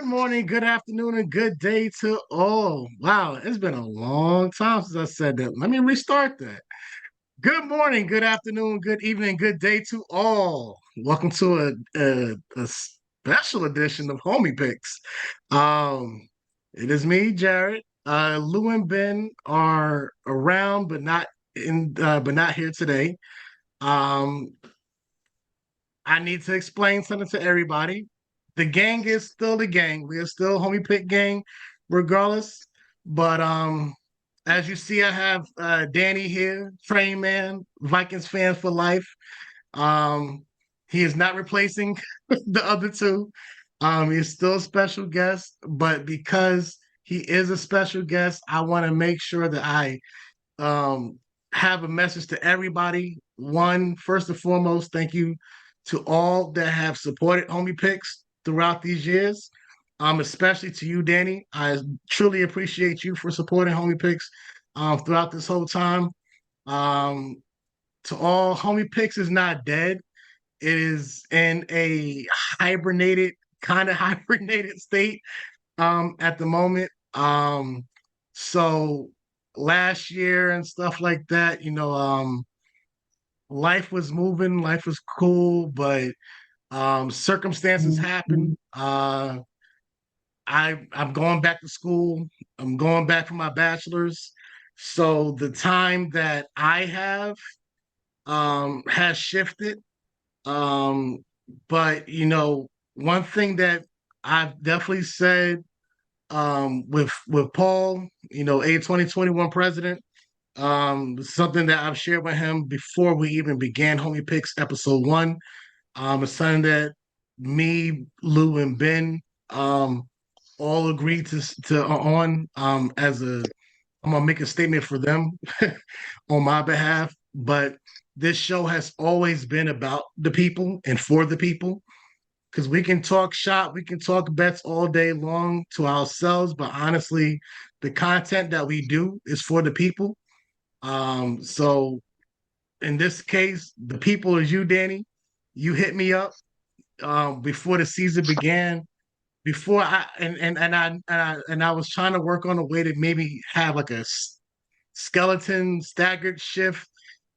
Good morning, good afternoon, and good day to all. Wow, it's been a long time since I said that. Let me restart that. Good morning, good afternoon, good evening, good day to all. Welcome to a special edition of Homie Picks. Um, it is me, Jared. Lou and Ben are around, but not here today. Um, I need to explain something to everybody. The gang is still the gang. We are still homie pick gang, regardless. But as you see, I have Danny here, train man, Vikings fan for life. Um, he is not replacing the other two. He's still a special guest, but because he is a special guest, I want to make sure that I um, have a message to everybody. One, first and foremost, thank you to all that have supported Homie Picks throughout these years. Especially to you, Danny. I truly appreciate you for supporting Homie Picks throughout this whole time. Um, to all, Homie Picks is not dead. It is in a hibernated, kind of hibernated state at the moment. So last year and stuff like that, life was moving, life was cool, but circumstances happen. I'm going back to school. I'm going back for my bachelor's. So the time that I have has shifted. Um, but one thing that I've definitely said with Paul, A2021 president, something that I've shared with him before we even began Homie Picks episode one. It's something that me, Lou, and Ben all agreed to on as a I'm gonna make a statement for them on my behalf. But this show has always been about the people and for the people because we can talk shop, we can talk bets all day long to ourselves, but honestly, the content that we do is for the people. So in this case, the people is you, Danny. You hit me up before the season began. Before I and I was trying to work on a way to maybe have like a skeleton staggered shift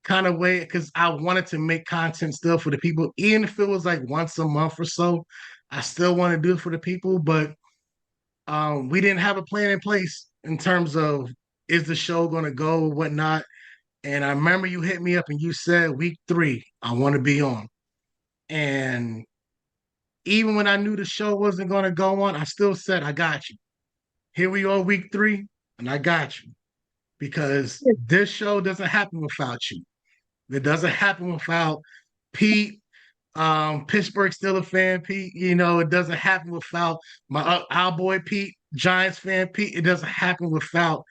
kind of way because I wanted to make content still for the people, even if it was like once a month or so. I still want to do it for the people, but we didn't have a plan in place in terms of is the show going to go or whatnot. And I remember you hit me up and you said week 3, I want to be on. And even when I knew the show wasn't going to go on, I still said, I got you. Here we are, week 3, and I got you because this show doesn't happen without you. It doesn't happen without Pete, Pittsburgh Steelers fan Pete. It doesn't happen without my our boy Pete, Giants fan Pete. It doesn't happen without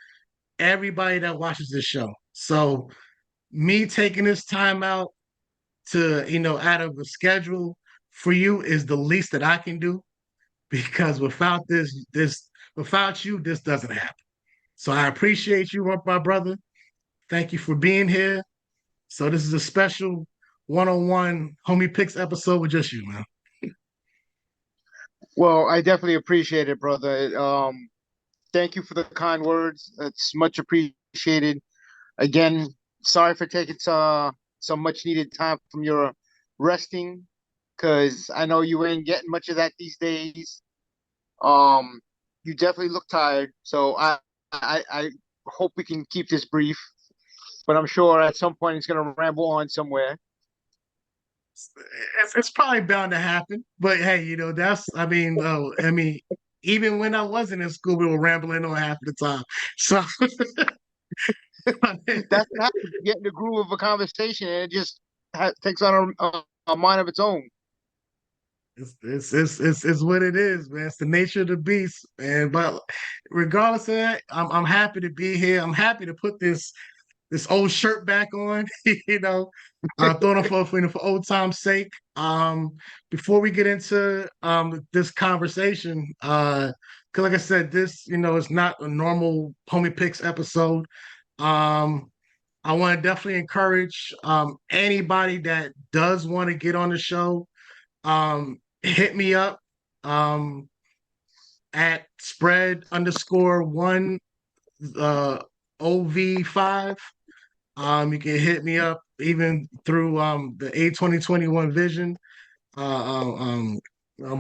everybody that watches this show. So me taking this time out to out of a schedule for you is the least that I can do because without you, this doesn't happen. So I appreciate you, my brother. Thank you for being here. So this is a special one-on-one homie picks episode with just you, man. Well, I definitely appreciate it, brother. Thank you for the kind words. It's much appreciated. Again, sorry for taking some much needed time from your resting, because I know you ain't getting much of that these days. Um, you definitely look tired, so I hope we can keep this brief. But I'm sure at some point it's gonna ramble on somewhere. It's probably bound to happen, but hey, even when I wasn't in school, we were rambling on half of the time. So That's what happens. You get in the groove of a conversation, and it just takes on a mind of its own. it's what it is, man. It's the nature of the beast, man. But regardless of that, I'm happy to be here. I'm happy to put this old shirt back on, throwing it for old time's sake. Before we get into this conversation, because like I said, this is not a normal Homie Picks episode. Um, I want to definitely encourage anybody that does want to get on the show, hit me up. Um, at spread underscore one OV5. You can hit me up even through the A2021 Vision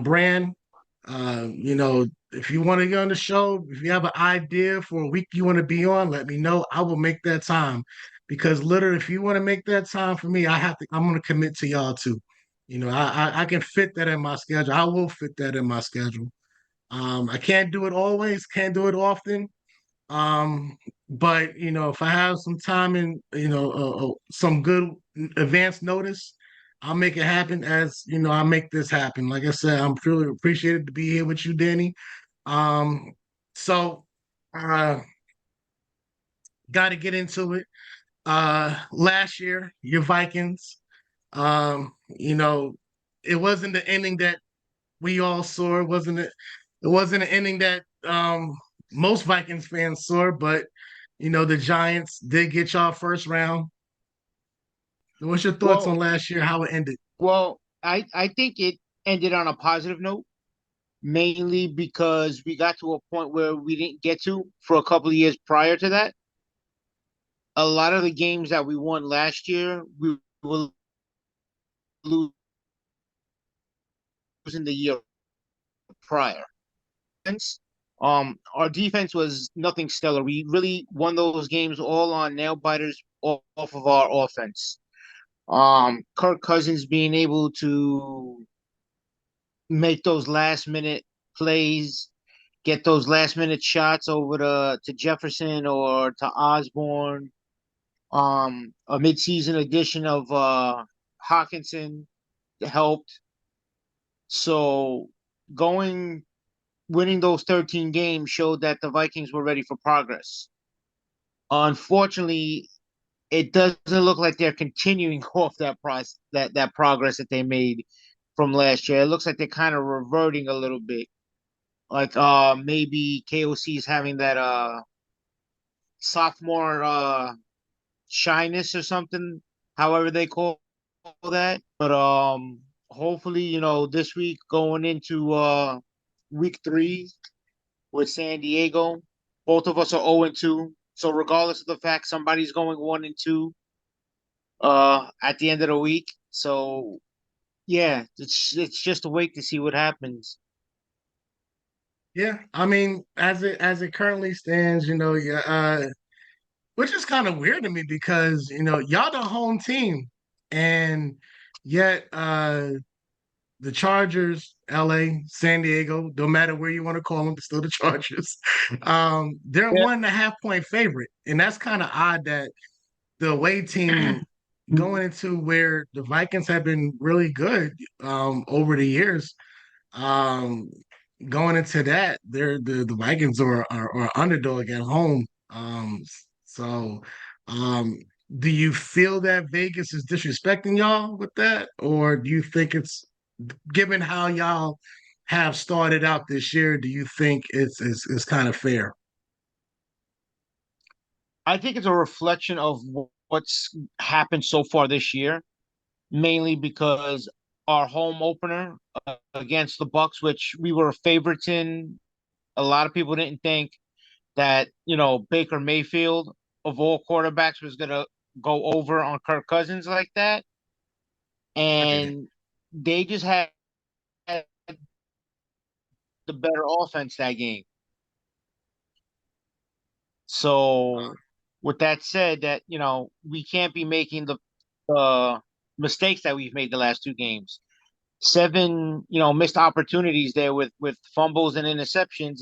brand. If you want to get on the show, if you have an idea for a week you want to be on, let me know. I will make that time because literally, if you want to make that time for me, I'm going to commit to y'all too. I can fit that in my schedule. I will fit that in my schedule. I can't do it always, can't do it often. Um, but if I have some time and some good advance notice, I'll make it happen. As I make this happen. Like I said, I'm truly appreciated to be here with you, Danny. Um, so uh, got to get into it. Last year, your Vikings. You know, it wasn't the ending that we all saw. It wasn't an ending that most Vikings fans saw, but the Giants did get y'all first round. What's your thoughts on Well, last year, how it ended? I think it ended on a positive note, mainly because we got to a point where we didn't get to for a couple of years prior to that. A lot of the games that we won last year, we were losing the year prior. Our defense was nothing stellar. We really won those games all on nail biters off of our offense. Kirk Cousins being able to make those last minute plays, get those last minute shots over to Jefferson or to Osborne. A midseason addition of Hawkinson helped. So going winning those 13 games showed that the Vikings were ready for progress. Unfortunately, it doesn't look like they're continuing off that progress that they made from last year. It looks like they're kind of reverting a little bit. Like maybe KOC is having that sophomore shyness or something, however they call that. But hopefully, this week going into week 3 with San Diego, both of us are 0-2. So regardless of the fact somebody's going 1-2 at the end of the week. So yeah, it's just a wait to see what happens. Yeah, I mean, as it currently stands, yeah, which is kind of weird to me because y'all the home team, and yet the Chargers, LA, San Diego, no matter where you want to call them, still the Chargers. They're Yeah. 1.5 point favorite, and that's kind of odd that the away team going into where the Vikings have been really good over the years. Um, Going into that, the Vikings are underdog at home. So um, do you feel that Vegas is disrespecting y'all with that, or do you think it's given how y'all have started out this year? Do you think it's kind of fair? I think it's a reflection of what's happened so far this year, mainly because our home opener against the Bucks, which we were favorites in, a lot of people didn't think that Baker Mayfield of all quarterbacks was gonna go over on Kirk Cousins like that, I get it. and they just had the better offense that game. Uh, So, with that said, that we can't be making the mistakes that we've made the last 2 games. 7, missed opportunities there with fumbles and interceptions.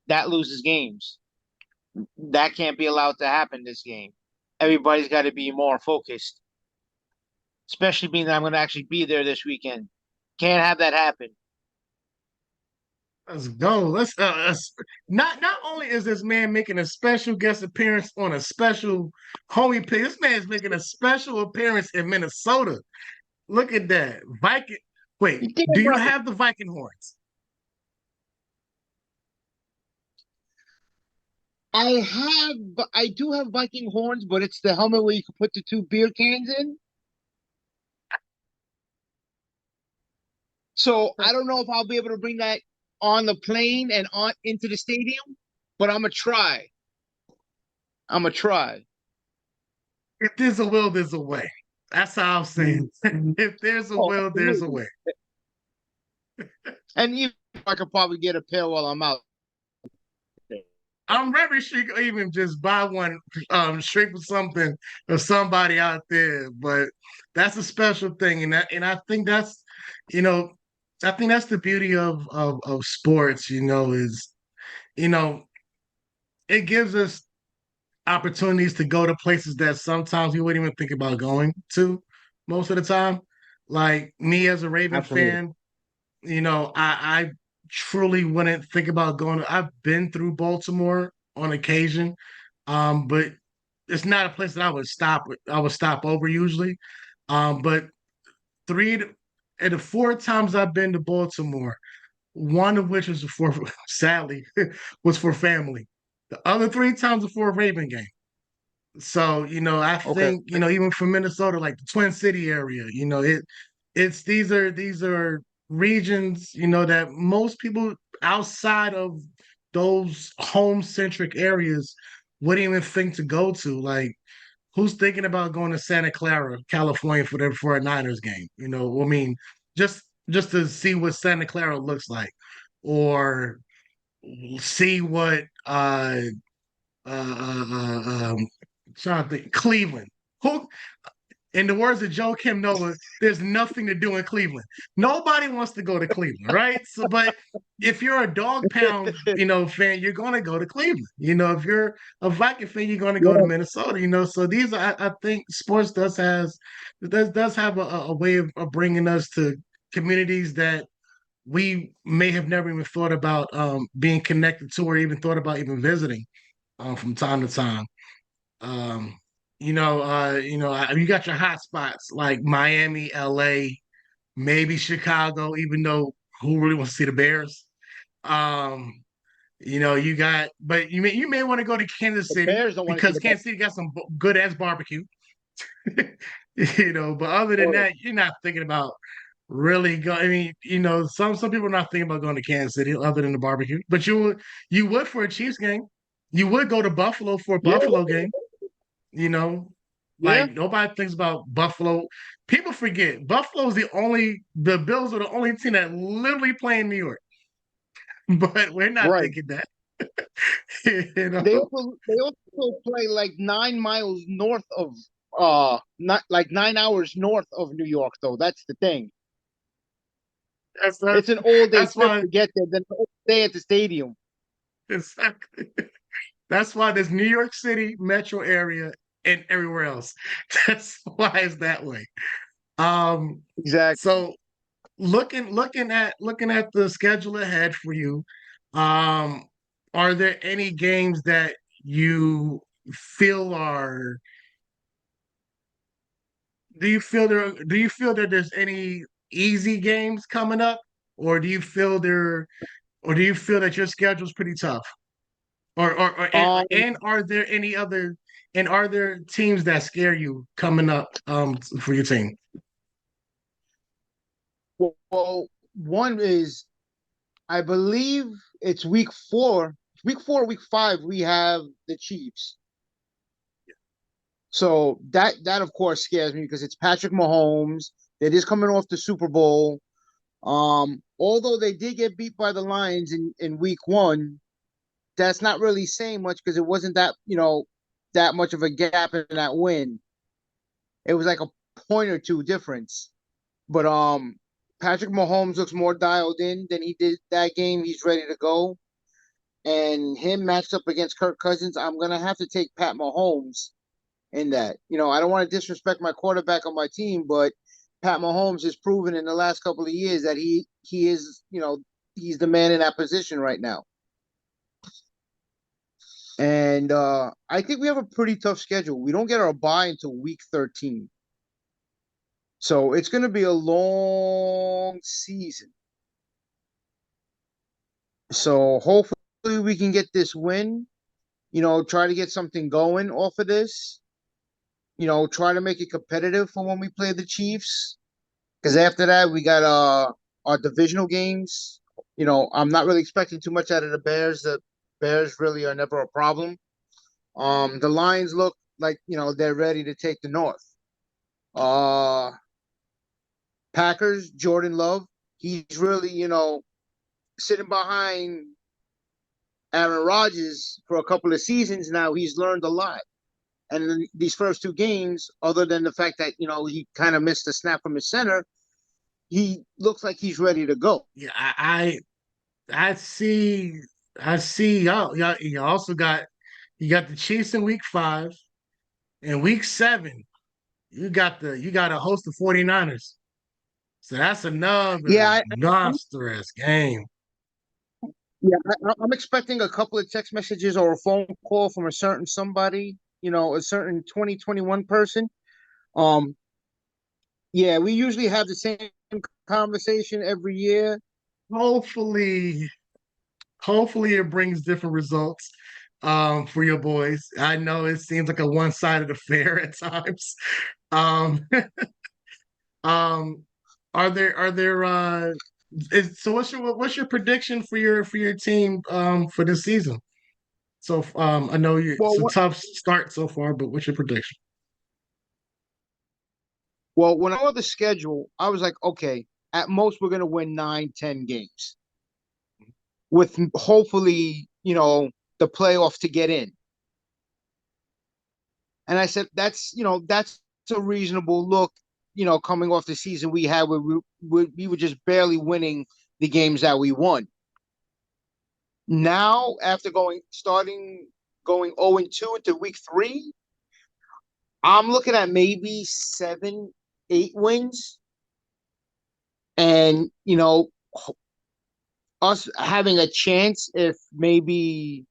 That loses games. That can't be allowed to happen this game. Everybody's got to be more focused, especially being that I'm going to actually be there this weekend. Can't have that happen. Let's go. Not only is this man making a special guest appearance on a special homie pick, this man's making a special appearance in Minnesota. Look at that. Viking. Wait, You damn do you right. have the Viking horns? I do have Viking horns, but it's the helmet where you can put the 2 beer cans in. So I don't know if I'll be able to bring that on the plane and on into the stadium, but I'm gonna try. I'm gonna try. If there's a will, there's a way. That's how I'll say it. If there's a Oh, will, there's a absolutely. way. And even I could probably get a pair while I'm out there. I'm very sure you can even just buy one straight for something or somebody out there. But that's a special thing. And I think that's, you know, I think that's the beauty of sports, is, you know, it gives us opportunities to go to places that sometimes we wouldn't even think about going to most of the time. Like me as a Raven Absolutely. fan, I truly wouldn't think about going. I've been through Baltimore on occasion, but it's not a place that I would stop. I would stop over usually, but three and the four times I've been to Baltimore, one of which was for sadly was for family. The other three times were for a Raven game. So, I Okay. think, even from Minnesota, like the Twin City area, it's these are regions, that most people outside of those home-centric areas wouldn't even think to go to. Like, who's thinking about going to Santa Clara, California for a Niners game? I mean, just to see what Santa Clara looks like, or see what trying to think. Cleveland. Who, in the words of Joe Kim Noah, there's nothing to do in Cleveland. Nobody wants to go to Cleveland, right? So, but if you're a dog pound, fan, you're going to go to Cleveland. If you're a Viking fan, you're going to go to Yeah. Minnesota. So these are, I think, sports does have a way of bringing us to communities that we may have never even thought about being connected to, or even thought about even visiting from time to time. Um, you got your hot spots like Miami, LA, maybe Chicago, even though who really wants to see the Bears? Um, but you may want to go to Kansas The City Bears don't want to see because the ball. Kansas City got some good ass barbecue. But other than that, you're not thinking about really go. I mean, some people are not thinking about going to Kansas City other than the barbecue. But you would for a Chiefs game. You would go to Buffalo for a Yeah, Buffalo game. You know, yeah, like nobody thinks about Buffalo. People forget the Bills are the only team that literally play in New York, but we're not right. thinking that. you They know, also they also play like 9 miles north of not like 9 hours north of New York though. That's the thing. that's that's It's an all day that's trip why to get there, then an all day at the stadium. exactly. That's why there's New York City metro area and everywhere else. That's why it's that way. Um, Exactly. so looking at the schedule ahead for you, um, are there any games that you feel are do you feel that there's any easy games coming up, or do you feel that your schedule's pretty tough? And are there any other and are there teams that scare you coming up for your team? Well, one is I believe it's week four. Week four, week five, we have the Chiefs. So that of course scares me because it's Patrick Mahomes. That is coming off the Super Bowl. Although they did get beat by the Lions in week one, that's not really saying much because it wasn't that much of a gap in that win. It was like a point or two difference. But Patrick Mahomes looks more dialed in than he did that game. He's ready to go. And him matched up against Kirk Cousins, I'm gonna have to take Pat Mahomes in that. I don't want to disrespect my quarterback on my team, but Pat Mahomes has proven in the last couple of years that he is, he's the man in that position right now. And I think we have a pretty tough schedule. We don't get our bye until week 13. So it's going to be a long season. So hopefully we can get this win, try to get something going off of this, try to make it competitive for when we play the Chiefs. Because after that, we got our divisional games. I'm not really expecting too much out of the Bears. The Bears really are never a problem. The Lions look like, they're ready to take the North. Uh, Packers, Jordan Love, he's really, sitting behind Aaron Rodgers for a couple of seasons now. He's learned a lot. And in these first two games, other than the fact that, he kind of missed a snap from his center, he looks like he's ready to go. Yeah, I see. I see. Y'all, you also got you got the Chiefs in week 5. In week 7, you got a host of 49ers. So that's another Yeah, monstrous game. I'm expecting a couple of text messages or a phone call from a certain somebody, a certain 2021 person. Um, yeah, we usually have the same conversation every year. Hopefully, hopefully it brings different results for your boys. I know it seems like a one-sided affair at times. Um um so what's your prediction for your team for this season? So I know it's Well, a tough start so far, but what's your prediction? when I saw the schedule, I was like, okay, at most we're gonna win 9, 10 games with hopefully, the playoff to get in. And I said, that's a reasonable look, coming off the season we had where we were just barely winning the games that we won. Now, after going 0-2 into week 3, I'm looking at maybe 7, 8 wins, and us having a chance if maybe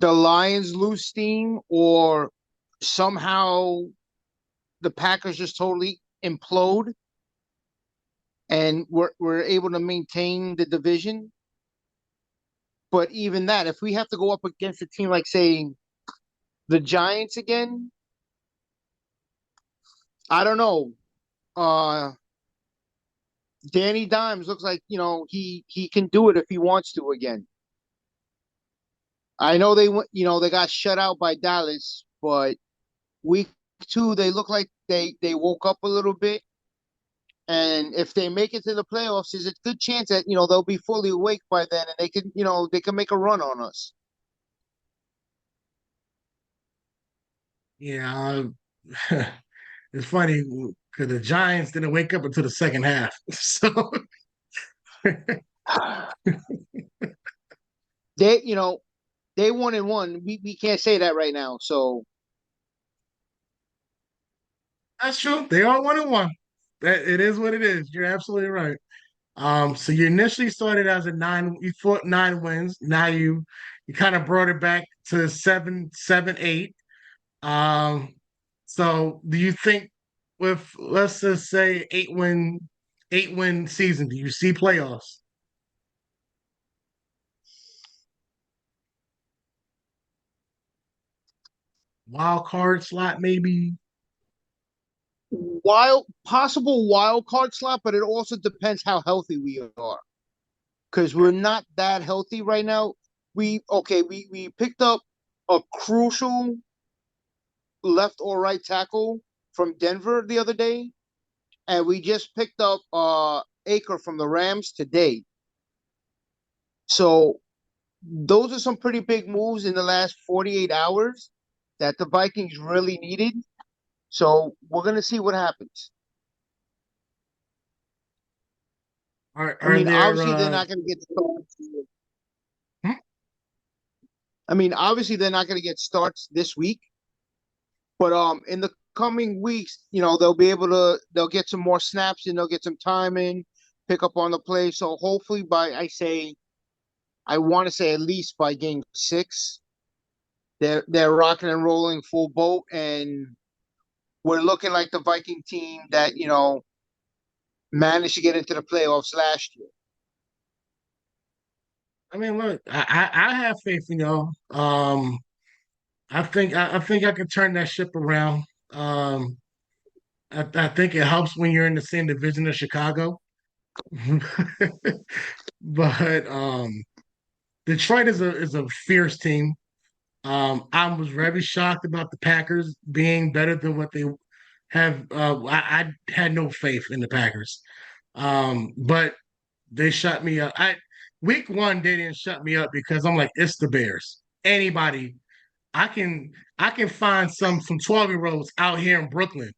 the Lions lose steam or somehow the Packers just totally implode and we're able to maintain the division. But even that, if we have to go up against a team like, say, the Giants again, I don't know. Uh, Danny Dimes looks like he can do it if he wants to again. I know they got shut out by Dallas, but week 2 they look like they woke up a little bit. And if they make it to the playoffs, there's a good chance that they'll be fully awake by then, and they can make a run on us. Yeah, it's funny because the Giants didn't wake up until the second half. So They 1-1. We can't say that right now. So that's true. They are 1-1. That it is what it is. You're absolutely right. So you initially started as a nine, you thought 9 wins. Now you kind of brought it back to 7, 7, 8. Um, so do you think with let's just say 8-win season, do you see playoffs? Wild card slot, maybe? possible wild card slot, but it also depends how healthy we are because we're not that healthy right now. We picked up a crucial left or right tackle from Denver the other day, and we just picked up Acre from the Rams today. So those are some pretty big moves in the last 48 hours that the Vikings really needed. So we're gonna see what happens. I Are mean, there obviously they're not gonna get starts. hmm? I mean, obviously they're not gonna get starts this week, but in the coming weeks, they'll get some more snaps and they'll get some time in, pick up on the play. So hopefully I want to say at least by game 6, they're rocking and rolling full boat, and we're looking like the Viking team that managed to get into the playoffs last year. I mean, look, I have faith in y'all. I think I can turn that ship around. I think it helps when you're in the same division as Chicago. But Detroit is a fierce team. I was very shocked about the Packers being better than what they have. I had no faith in the Packers, but they shut me up. Week one they didn't shut me up because I'm like it's the Bears. Anybody, I can find some 12-year-olds out here in Brooklyn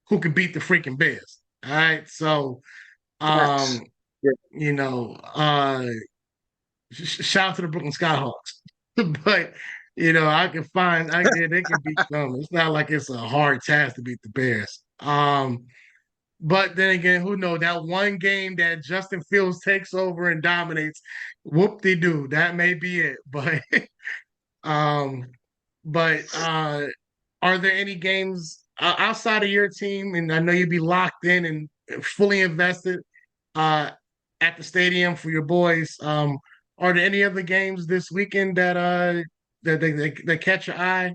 who can beat the freaking Bears. All right, so um, Facts. Yeah. you know, shout out to the Brooklyn Skyhawks. But I can find they can beat them. It's not like it's a hard task to beat the Bears. But then again, who knows? That one game that Justin Fields takes over and dominates, whoop de doo. That may be it. Um, but are there any games outside of your team? And I know you'd be locked in and fully invested uh, at the stadium for your boys. Are there any other games this weekend that catch your eye,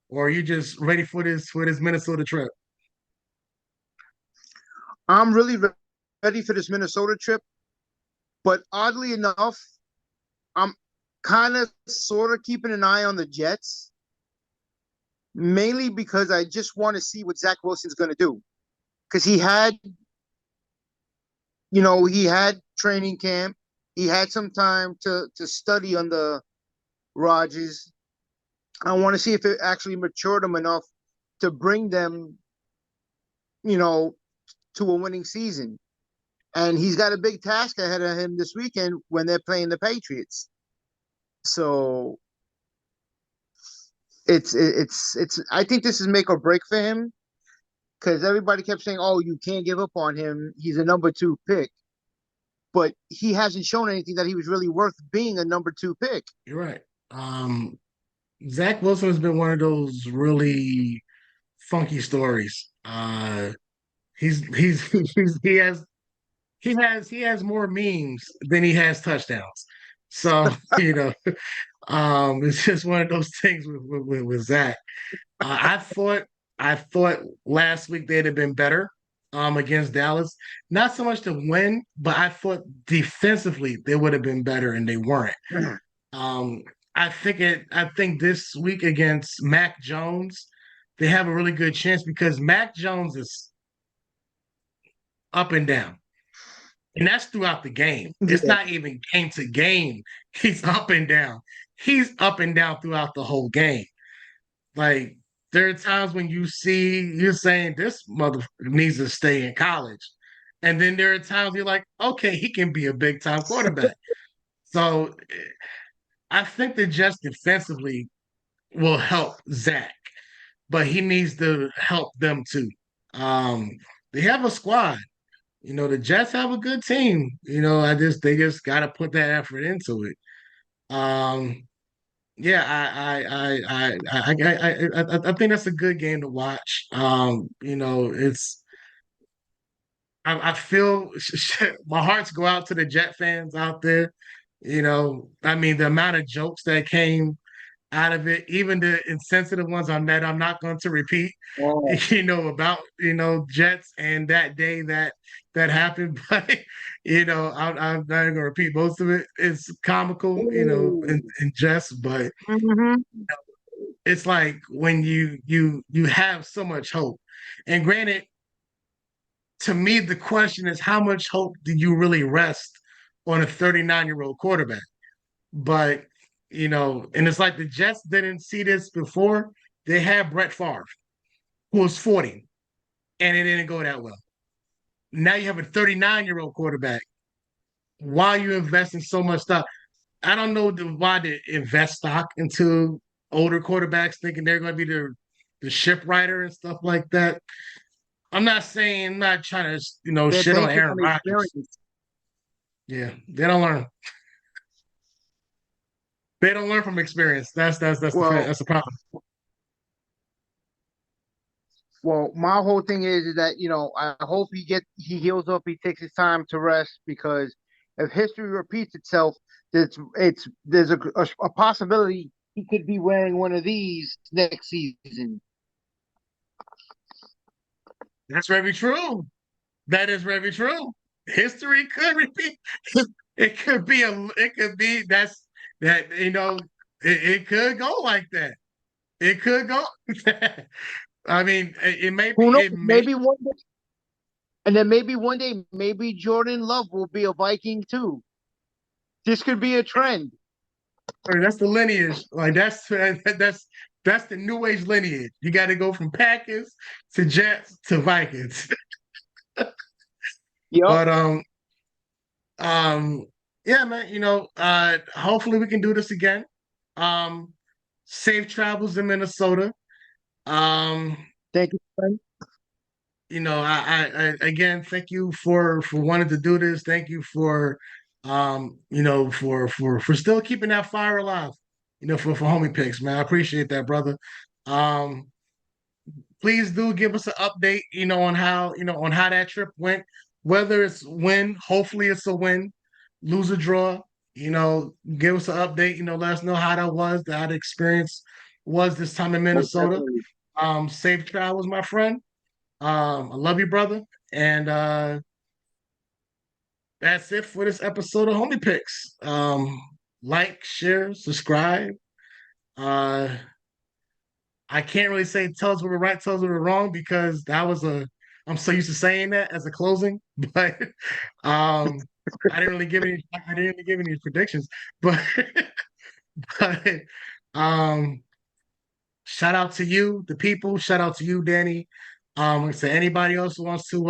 or are you just ready for this Minnesota trip? I'm really ready for this Minnesota trip, but oddly enough, I'm kind of sort of keeping an eye on the Jets, mainly because I just want to see what Zach Wilson's going to do. Because he had training camp, he had some time to study under Rodgers. I want to see if it actually matured him enough to bring them, you know, to a winning season. And he's got a big task ahead of him this weekend when they're playing the Patriots. So it's I think this is make or break for him because everybody kept saying, "Oh, you can't give up on him. He's a number two pick," but he hasn't shown anything that he was really worth being a number two pick. You're right. Zach Wilson has been one of those really funky stories. He has more memes than he has touchdowns. So it's just one of those things with Zach. I thought last week they'd have been better against Dallas. Not so much to win, but I thought defensively they would have been better, and they weren't. Um, I think this week against Mac Jones, they have a really good chance because Mac Jones is up and down. And that's throughout the game. It's Yeah. not even game to game. He's up and down. He's up and down throughout the whole game. Like there are times when you're saying this mother needs to stay in college. And then there are times you're like, okay, he can be a big time quarterback. So I think that just defensively will help Zach, but he needs to help them too. Um, they have a squad. The Jets have a good team. They just got to put that effort into it. Um, yeah, I think that's a good game to watch. I feel my hearts go out to the Jet fans out there. I mean, the amount of jokes that came out of it, even the insensitive ones on that I'm not going to repeat, Oh. about, Jets and that day that happened. But, I'm not going to repeat most of it. It's comical, Ooh. and jest, but Mhm. it's like when you have so much hope. And granted, to me, the question is how much hope do you really rest on a 39-year-old quarterback? But and it's like the Jets didn't see this before. They had Brett Favre, who was 40, and it didn't go that well. Now you have a 39-year-old quarterback. Why are you investing so much stuff? I don't know why they invest stock into older quarterbacks, thinking they're going to be the shipwriter and stuff like that. I'm not trying to They're shit on banking Aaron on the Rodgers. experience. Yeah, they don't learn. They don't learn from experience. Well, That's the problem. my whole thing is that I hope he heals up, he takes his time to rest because if history repeats itself, there's a possibility he could be wearing one of these next season. That's very true. That is very true. history could repeat. It could be that it could go like that. It could go. I mean, Who knows? it may. Maybe one day, and then maybe one day, maybe Jordan Love will be a Viking too. This could be a trend. That's the lineage. Like that's the new age lineage. You got to go from Packers to Jets to Vikings. Yep. But um, yeah, man. Hopefully we can do this again. Um, Safe travels in Minnesota. Um, Thank you, friend. I again thank you for wanting to do this. Thank you for for still keeping that fire alive. For homie picks, man. I appreciate that, brother. Um, please do give us an update, on how that trip went. Whether it's win, hopefully it's a win, lose or draw. Give us an update. Let us know how that was, how the experience was this time in Most Minnesota. definitely. Safe travels, my friend. I love you, brother. And that's it for this episode of Homie Picks. Like, share, subscribe. Uh, I can't really say tell us what we're right, tell us what we're wrong because I'm so used to saying that as a closing, but um, I didn't really give any predictions, but but um, shout out to you, the people. Shout out to you, Danny. To anybody else who wants to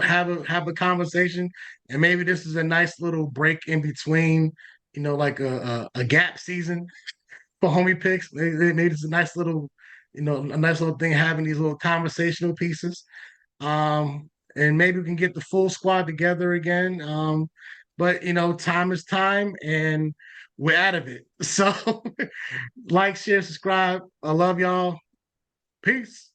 have a conversation, and maybe this is a nice little break in between, like a gap season for homie picks. They made this a nice little, a nice little thing having these little conversational pieces. And maybe we can get the full squad together again. But time is time, and we're out of it. So, like, share, subscribe. I love y'all. Peace.